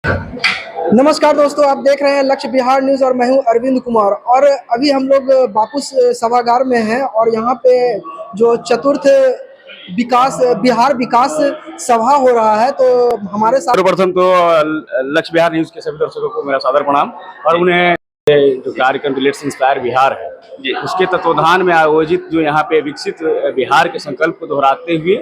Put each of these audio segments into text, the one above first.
नमस्कार दोस्तों, आप देख रहे हैं लक्ष्य बिहार न्यूज़ और मैं हूं अरविंद कुमार। और अभी हम लोग बापू सभागार में हैं और यहाँ पे जो चतुर्थ विकास बिहार विकास सभा हो रहा है, तो हमारे साथ सर्वप्रथम तो लक्ष्य बिहार न्यूज़ के सभी दर्शकों को मेरा सादर प्रणाम। और उन्हें जो कार्यक्रम लेट्स इंस्पायर बिहार है उसके तत्वाधान में आयोजित जो यहाँ पे विकसित बिहार के संकल्प को दोहराते हुए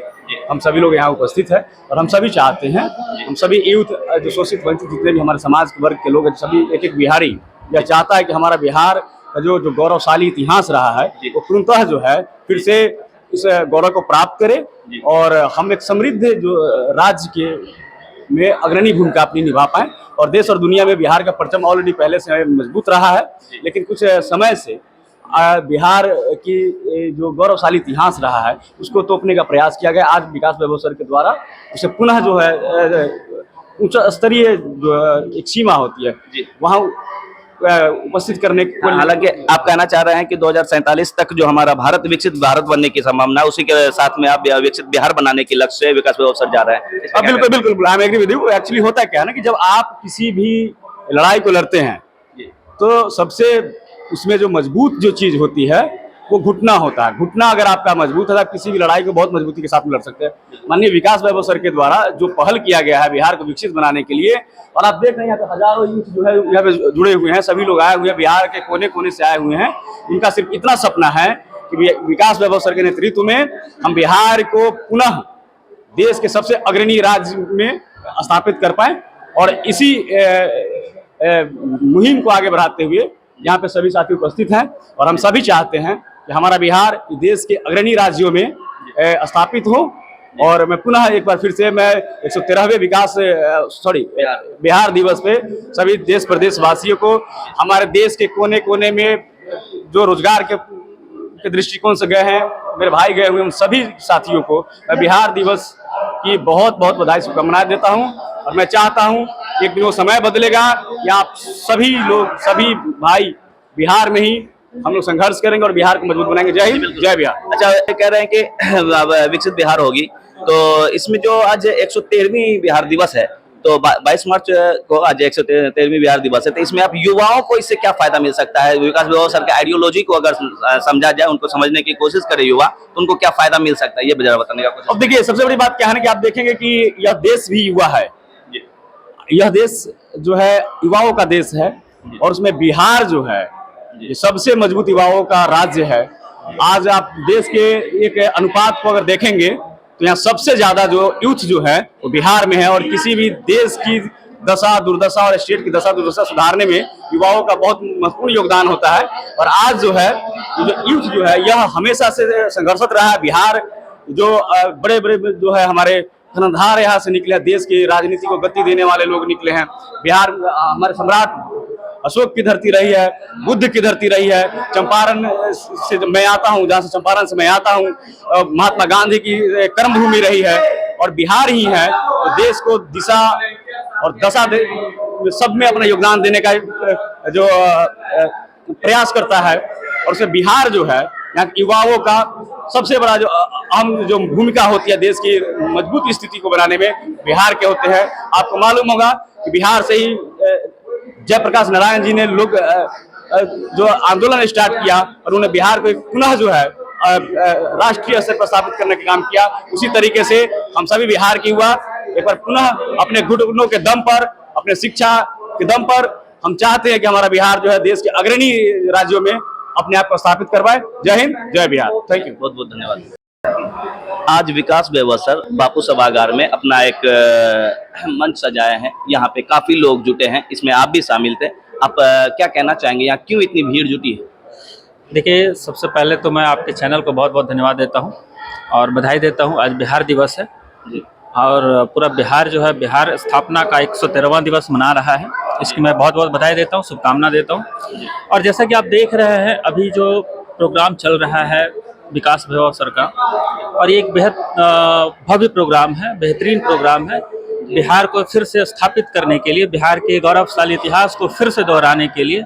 हम सभी लोग यहाँ उपस्थित हैं। और हम सभी चाहते हैं, हम सभी यूथ जो शोषित वंचित जितने भी हमारे समाज के वर्ग के लोग हैं, सभी एक एक बिहारी यह चाहता है कि हमारा बिहार का जो गौरवशाली इतिहास रहा है वो पूर्णतः जो है फिर से इस गौरव को प्राप्त करे और हम एक समृद्ध जो राज्य के में अग्रणी भूमिका अपनी निभा पाएं। और देश और दुनिया में बिहार का परचम ऑलरेडी पहले से मजबूत रहा है, लेकिन कुछ समय से बिहार की जो गौरवशाली इतिहास रहा है उसको तोपने का प्रयास किया गया। आज विकास वैभव सर के द्वारा उसे पुनः जो है उच्च स्तरीय जो एक सीमा होती है वहाँ उपस्थित करने को। हालांकि आप कहना चाह रहे हैं कि 2047 तक जो हमारा भारत विकसित भारत बनने की संभावना है, उसी के साथ में आप विकसित बिहार बनाने के लक्ष्य से विकास वैभव सर जा रहे हैं। बिल्कुल बिल्कुल, I am agree with you. Actually होता क्या है ना कि जब आप किसी भी लड़ाई को लड़ते हैं तो सबसे उसमें जो मजबूत जो चीज होती है वो घुटना होता है। घुटना अगर आपका मजबूत है तो आप किसी भी लड़ाई को बहुत मजबूती के साथ में लड़ सकते हैं। माननीय विकास वैभव सर के द्वारा जो पहल किया गया है बिहार को विकसित बनाने के लिए, और आप देख रहे हैं यहाँ पे हजारों यूथ जो है यहाँ पे जुड़े हुए हैं, सभी लोग आए हुए हैं, बिहार के कोने कोने से आए हुए हैं। उनका सिर्फ इतना सपना है कि विकास वैभव सर के नेतृत्व में हम बिहार को पुनः देश के सबसे अग्रणी राज्य में स्थापित कर पाए। और इसी मुहिम को आगे बढ़ाते हुए यहाँ पे सभी साथी उपस्थित हैं और हम सभी चाहते हैं कि हमारा बिहार देश के अग्रणी राज्यों में स्थापित हो। और मैं पुनः एक बार फिर से मैं 113वें बिहार दिवस पे सभी देश प्रदेश वासियों को, हमारे देश के कोने कोने में जो रोजगार के दृष्टिकोण से गए हैं, मेरे भाई गए हुए, उन सभी साथियों को मैं बिहार दिवस की बहुत बहुत बधाई शुभकामनाएं देता हूं। और मैं चाहता हूं एक दिन वो समय बदलेगा कि आप सभी लोग, सभी भाई बिहार में ही हम लोग संघर्ष करेंगे और बिहार को मजबूत बनाएंगे। जय हिंद, जय बिहार। अच्छा, कह रहे हैं कि विकसित बिहार होगी, तो इसमें जो आज 113वीं बिहार दिवस है, तो 22 मार्च को आज 113वीं बिहार दिवस है, तो इसमें आप युवाओं को इससे क्या फायदा मिल सकता है? विकास वैभव सर के आइडियोलॉजी को अगर समझा जाए, उनको समझने की कोशिश करे युवा, तो उनको क्या फायदा मिल सकता है, ये जरा बताने का कोशिश। अब देखिए, सबसे बड़ी बात क्या है ना कि आप देखेंगे कि यह देश भी युवा है। यह देश जो है युवाओं का देश है और उसमें बिहार जो है ये सबसे मजबूत युवाओं का राज्य है। आज आप देश के एक अनुपात को अगर देखेंगे तो यहाँ सबसे ज्यादा जो यूथ जो है वो बिहार में है। और किसी भी देश की दशा दुर्दशा और स्टेट की दशा दुर्दशा सुधारने में युवाओं का बहुत महत्वपूर्ण योगदान होता है। और आज जो है जो यूथ जो है यह हमेशा से संघर्षरत रहा है। बिहार जो बड़े बड़े जो है हमारे धनुर्धार यहाँ से निकले, देश की राजनीति को गति देने वाले लोग निकले हैं। बिहार हमारे सम्राट अशोक की धरती रही है, बुद्ध की धरती रही है। चंपारण से मैं आता हूँ, जहाँ से चंपारण से मैं आता हूँ, महात्मा गांधी की कर्मभूमि रही है। और बिहार ही है तो देश को दिशा और दशा सब में अपना योगदान देने का जो प्रयास करता है। और उसे बिहार जो है यहाँ युवाओं का सबसे बड़ा जो अहम जो भूमिका होती है देश की मजबूत स्थिति को बनाने में, बिहार के होते हैं। आपको मालूम होगा कि बिहार से ही जयप्रकाश नारायण जी ने लोग जो आंदोलन स्टार्ट किया और उन्होंने बिहार को पुनः जो है राष्ट्रीय स्तर पर स्थापित करने का काम किया। उसी तरीके से हम सभी बिहार के युवा एक बार पुनः अपने घुटनों के दम पर, अपने शिक्षा के दम पर हम चाहते हैं कि हमारा बिहार जो है देश के अग्रणी राज्यों में अपने आप को स्थापित करवाए। जय हिंद, जय बिहार। थैंक यू, बहुत बहुत धन्यवाद। आज विकास वैभव सर बापू सभागार में अपना एक मंच सजाया है। यहाँ पे काफी लोग जुटे हैं, इसमें आप भी शामिल थे। आप क्या कहना चाहेंगे, यहाँ क्यों इतनी भीड़ जुटी है? देखिए, सबसे पहले तो मैं आपके चैनल को बहुत बहुत धन्यवाद देता हूँ और बधाई देता हूँ। आज बिहार दिवस है और पूरा बिहार जो है बिहार स्थापना का 113वां दिवस मना रहा है। इसकी मैं बहुत बहुत बधाई देता हूँ, शुभकामना देता हूँ। और जैसा कि आप देख रहे हैं अभी जो प्रोग्राम चल रहा है विकास वैभव सर का, और ये एक बेहद भव्य प्रोग्राम है, बेहतरीन प्रोग्राम है। बिहार को फिर से स्थापित करने के लिए, बिहार के गौरवशाली इतिहास को फिर से दोहराने के लिए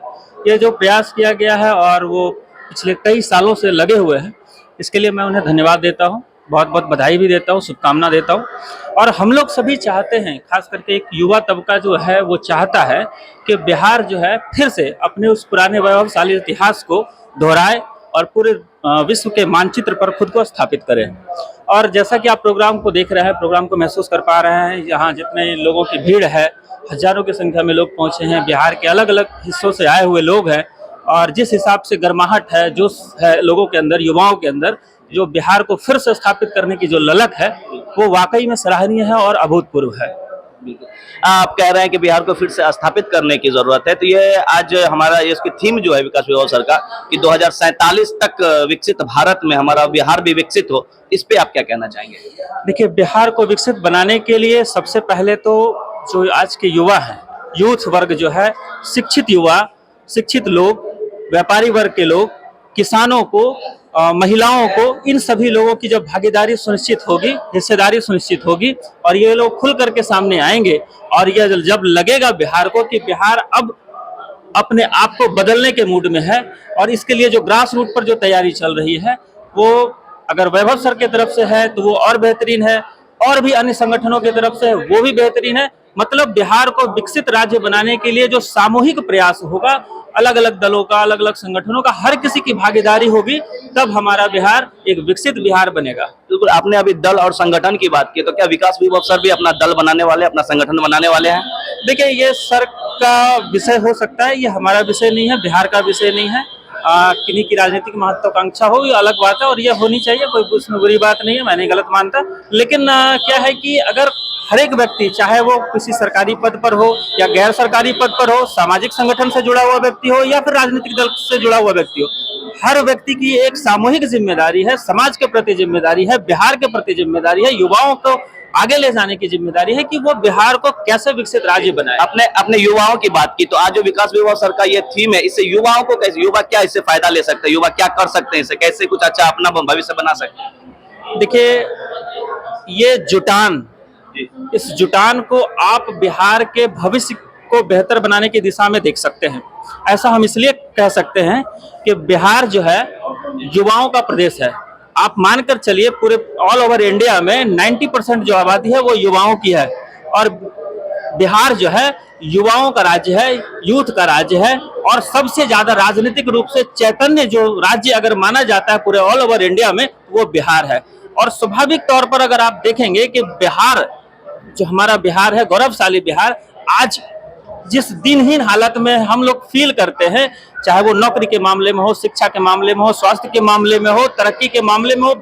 ये जो प्रयास किया गया है और वो पिछले कई सालों से लगे हुए हैं, इसके लिए मैं उन्हें धन्यवाद देता हूँ। बहुत बहुत बधाई भी देता हूँ, शुभकामना देता हूँ। और हम लोग सभी चाहते हैं, खास करके एक युवा तबका जो है वो चाहता है कि बिहार जो है फिर से अपने उस पुराने वैभवशाली इतिहास को दोहराए और पूरे विश्व के मानचित्र पर खुद को स्थापित करे। और जैसा कि आप प्रोग्राम को देख रहे हैं, प्रोग्राम को महसूस कर पा रहे हैं, यहाँ जितने लोगों की भीड़ है, हजारों की संख्या में लोग पहुँचे हैं, बिहार के अलग अलग हिस्सों से आए हुए लोग हैं। और जिस हिसाब से गर्माहट है, जोश है लोगों के अंदर, युवाओं के अंदर, जो बिहार को फिर से स्थापित करने की जो ललक है, वो वाकई में सराहनीय है और अभूतपूर्व है। आप कह रहे हैं कि बिहार को फिर से स्थापित करने की जरूरत है, तो ये आज हमारा इसकी थीम जो है विकास वैभव सर का कि 2047 तक विकसित भारत में हमारा बिहार भी विकसित हो, इस पे आप क्या कहना चाहेंगे? देखिए, बिहार को विकसित बनाने के लिए सबसे पहले तो जो आज के युवा हैं, यूथ वर्ग जो है, शिक्षित युवा, शिक्षित लोग, व्यापारी वर्ग के लोग, किसानों को, महिलाओं को, इन सभी लोगों की जब भागीदारी सुनिश्चित होगी, हिस्सेदारी सुनिश्चित होगी और ये लोग खुल करके सामने आएंगे और ये जब लगेगा बिहार को कि बिहार अब अपने आप को बदलने के मूड में है, और इसके लिए जो ग्रास रूट पर जो तैयारी चल रही है वो अगर वैभव सर की तरफ से है तो वो और बेहतरीन है, और भी अन्य संगठनों की तरफ से वो भी बेहतरीन है। मतलब बिहार को विकसित राज्य बनाने के लिए जो सामूहिक प्रयास होगा, अलग अलग दलों का, अलग अलग संगठनों का, हर किसी की भागीदारी होगी, तब हमारा बिहार एक विकसित बिहार बनेगा। बिल्कुल, आपने अभी दल और संगठन की बात की, तो क्या विकास वैभव सर भी अपना दल बनाने वाले, अपना संगठन बनाने वाले हैं? देखिए, ये सर का विषय हो सकता है, ये हमारा विषय नहीं है, बिहार का विषय नहीं है। किन्हीं की राजनीतिक महत्वाकांक्षा हो, ये अलग बात है और ये होनी चाहिए, कोई उसमें बुरी बात नहीं है, मैं नहीं गलत मानता। लेकिन क्या है कि अगर हर एक व्यक्ति, चाहे वो किसी सरकारी पद पर हो या गैर सरकारी पद पर हो, सामाजिक संगठन से जुड़ा हुआ व्यक्ति हो या फिर राजनीतिक दल से जुड़ा हुआ व्यक्ति हो, हर व्यक्ति की एक सामूहिक जिम्मेदारी है, समाज के प्रति जिम्मेदारी है, बिहार के प्रति जिम्मेदारी है, युवाओं को आगे ले जाने की जिम्मेदारी है कि वो बिहार को कैसे विकसित राज्य बनाए। अपने युवाओं की बात की, तो आज जो विकास वैभव सर का ये थीम है, इससे युवाओं को कैसे, युवा क्या इससे फायदा ले सकते हैं, युवा क्या कर सकते हैं, इससे कैसे कुछ अच्छा अपना भविष्य बना सकते हैं? देखिए, ये जुटान, इस जुटान को आप बिहार के भविष्य को बेहतर बनाने की दिशा में देख सकते हैं। ऐसा हम इसलिए कह सकते हैं कि बिहार जो है युवाओं का प्रदेश है। आप मानकर चलिए, पूरे ऑल ओवर इंडिया में 90% जो आबादी है वो युवाओं की है, और बिहार जो है युवाओं का राज्य है, यूथ का राज्य है, और सबसे ज्यादा राजनीतिक रूप से चैतन्य जो राज्य अगर माना जाता है पूरे ऑल ओवर इंडिया में, वो बिहार है। और स्वाभाविक तौर पर अगर आप देखेंगे कि बिहार जो हमारा बिहार है, गौरवशाली बिहार, आज जिस दिनहीन हालत में हम लोग फील करते हैं, चाहे वो नौकरी के मामले में हो, शिक्षा के मामले में हो, स्वास्थ्य के मामले में हो, तरक्की के मामले में हो,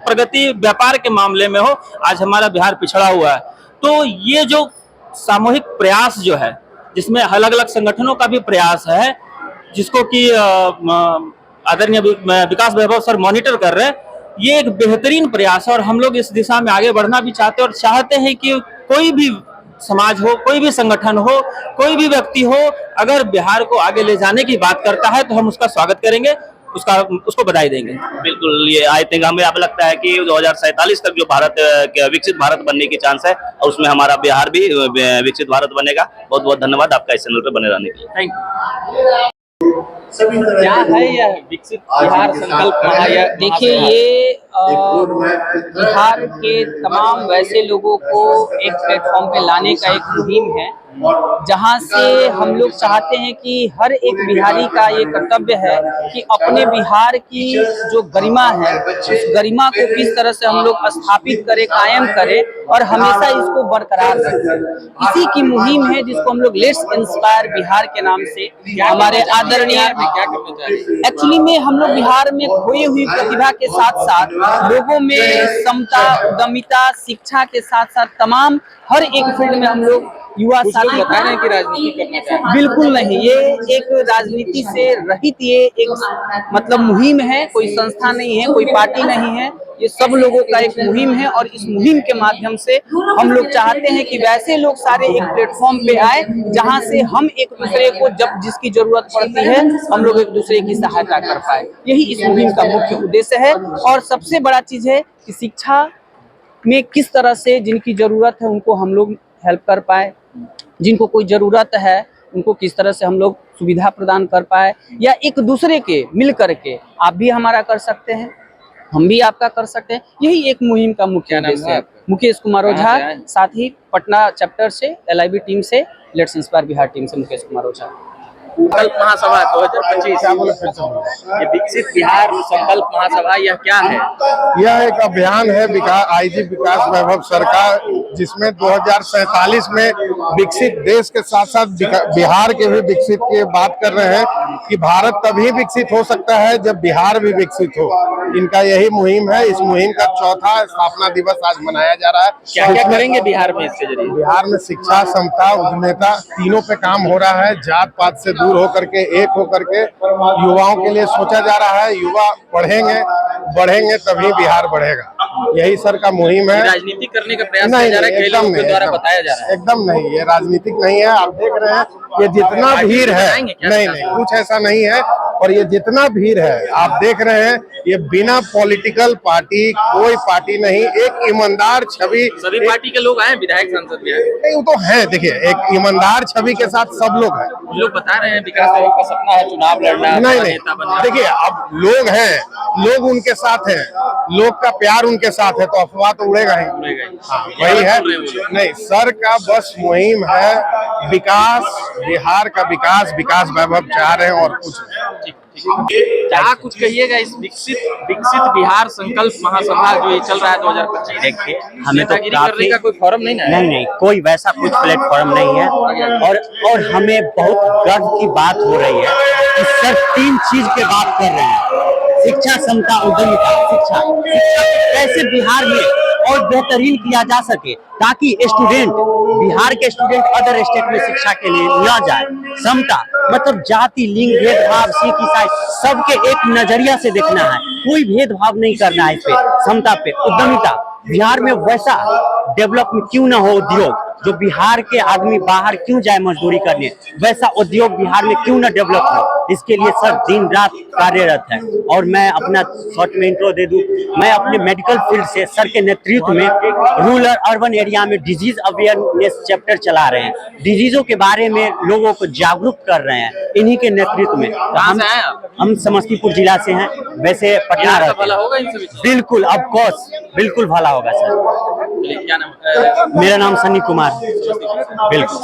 प्रगति व्यापार के मामले में हो, आज हमारा बिहार पिछड़ा हुआ है। तो ये जो सामूहिक प्रयास जो है, जिसमें अलग अलग संगठनों का भी प्रयास है, जिसको कि आदरणीय विकास वैभव सर मॉनिटर कर रहे हैं, ये एक बेहतरीन प्रयास है और हम लोग इस दिशा में आगे बढ़ना भी चाहते हैं और चाहते हैं कि कोई भी समाज हो, कोई भी संगठन हो, कोई भी व्यक्ति हो, अगर बिहार को आगे ले जाने की बात करता है तो हम उसका स्वागत करेंगे, उसको बधाई देंगे। बिल्कुल, ये आई थिंक हमें अब लगता है कि 2047 तक जो भारत विकसित भारत बनने की चांस है, और उसमें हमारा बिहार भी विकसित भारत बनेगा। बहुत बहुत धन्यवाद आपका इस चैनल पर बने रहने के लिए। Thank you. क्या है यह विकसित बिहार संकल्प महायज्ञ? देखिए, ये बिहार के तमाम वैसे लोगों को एक प्लेटफॉर्म पे लाने का एक मुहिम है, जहां से हम लोग चाहते हैं कि हर एक बिहारी का ये कर्तव्य है कि अपने बिहार की जो गरिमा है, उस गरिमा को किस तरह से हम लोग स्थापित करें, कायम करें और हमेशा इसको बरकरार रखें। इसी की मुहिम है जिसको हम लोग लेट्स इंस्पायर बिहार के नाम से हमारे आदरणीय एक्चुअली में हम लोग बिहार में खोई हुई प्रतिभा के साथ साथ लोगों में समता, उद्यमिता, शिक्षा के साथ साथ तमाम हर एक फील्ड में हम लोग युवा साथी बता रहे हैं कि राजनीति करना चाहिए। बिल्कुल नहीं, ये एक राजनीति से रहित ये एक मतलब मुहिम है, कोई संस्था नहीं है, कोई पार्टी नहीं है, ये सब लोगों का एक मुहिम है। और इस मुहिम के माध्यम से हम लोग चाहते हैं कि वैसे लोग सारे एक प्लेटफॉर्म पे आए जहां से हम एक दूसरे को जब जिसकी जरूरत पड़ती है हम लोग एक दूसरे की सहायता कर पाए। यही इस मुहिम का मुख्य उद्देश्य है। और सबसे बड़ा चीज है कि शिक्षा में किस तरह से जिनकी जरूरत है उनको हम लोग हेल्प कर पाए, जिनको कोई ज़रूरत है उनको किस तरह से हम लोग सुविधा प्रदान कर पाए, या एक दूसरे के मिल करके आप भी हमारा कर सकते हैं, हम भी आपका कर सकते हैं। यही एक मुहिम का मुख्य उद्देश्य है। मुकेश कुमार ओझा, साथ ही पटना चैप्टर से, LIV टीम से, लेट्स इंस्पायर बिहार टीम से मुकेश कुमार ओझा। संकल्प महासभा 2025, ये विकसित बिहार संकल्प महासभा यह क्या है? यह एक अभियान है IG विकास वैभव सरकार, जिसमें 2047 में विकसित देश के साथ साथ बिहार के भी विकसित की बात कर रहे हैं कि भारत तभी विकसित हो सकता है जब बिहार भी विकसित हो। इनका यही मुहिम है। इस मुहिम का चौथा स्थापना दिवस आज मनाया जा रहा है। क्या क्या करेंगे बिहार में इसके जरिए? बिहार में शिक्षा, समता, उद्यमिता तीनों पे काम हो रहा है। जात पात से दूर होकर के, एक होकर के युवाओं के लिए सोचा जा रहा है। युवा बढ़ेंगे तभी बिहार बढ़ेगा। यही सर का मुहिम है। राजनीति करने का प्रयास किया जा रहा है, कई लोगों के द्वारा बताया जा रहा है। एकदम नहीं, ये राजनीतिक नहीं है। आप देख रहे हैं ये जितना भीड़ है, नहीं कुछ ऐसा नहीं है। और ये जितना भीड़ है आप देख रहे हैं, ये बिना पॉलिटिकल पार्टी, कोई पार्टी नहीं, एक ईमानदार छवि। सभी पार्टी के लोग आए, विधायक सांसद भी आए। नहीं, वो तो है। देखिए, एक ईमानदार छवि के साथ सब लोग हैं। लोग बता रहे हैं विकास का सपना है चुनाव लड़ना, नहीं, नेता बनना। देखिए, अब लोग हैं, लोग उनके साथ हैं, लोग का प्यार उनके साथ है, तो अफवाह तो उड़ेगा ही। हाँ, वही है। नहीं, सर का बस मुहिम है विकास, बिहार का विकास वैभव चाह रहे हैं, और कुछ नहीं। क्या कुछ कहिएगा इस विकसित बिहार संकल्प महासभा जो ये चल रहा है 2025? देखिए, हमें तो करने का कोई फॉर्म नहीं ना? नहीं, कोई वैसा कुछ प्लेटफॉर्म नहीं है। और हमें बहुत गर्व की बात हो रही है कि सर 3 चीज के बात कर रहे हैं: शिक्षा, समता, उद्यमिता। शिक्षा कैसे बिहार में और बेहतरीन किया जा सके, ताकि स्टूडेंट, बिहार के स्टूडेंट अदर स्टेट में शिक्षा के लिए न जाए। समता मतलब जाति, लिंग, भेदभाव, सिख, ईसाई सबके एक नजरिया से देखना है, कोई भेदभाव नहीं करना है इस पे। समता पे उद्यमिता, बिहार में वैसा डेवलपमेंट क्यों ना हो, उद्योग जो बिहार के आदमी बाहर क्यों जाए मजदूरी करने, वैसा उद्योग बिहार में क्यों ना डेवलप हो, इसके लिए सर दिन रात कार्यरत है। और मैं अपना शॉर्ट में इंट्रो दे दूं, मैं अपने मेडिकल फील्ड से सर के नेतृत्व में रूरल अर्बन एरिया में डिजीज अवेयरनेस चैप्टर चला रहे हैं। डिजीजों के बारे में लोगों को जागरूक कर रहे हैं, इन्हीं के नेतृत्व में। हम समस्तीपुर जिला से हैं, वैसे पटना रहते हैं। बिल्कुल, ऑफ कोर्स, बिल्कुल भला होगा सर। क्या नाम? मेरा नाम सन्नी कुमार। बिल्कुल।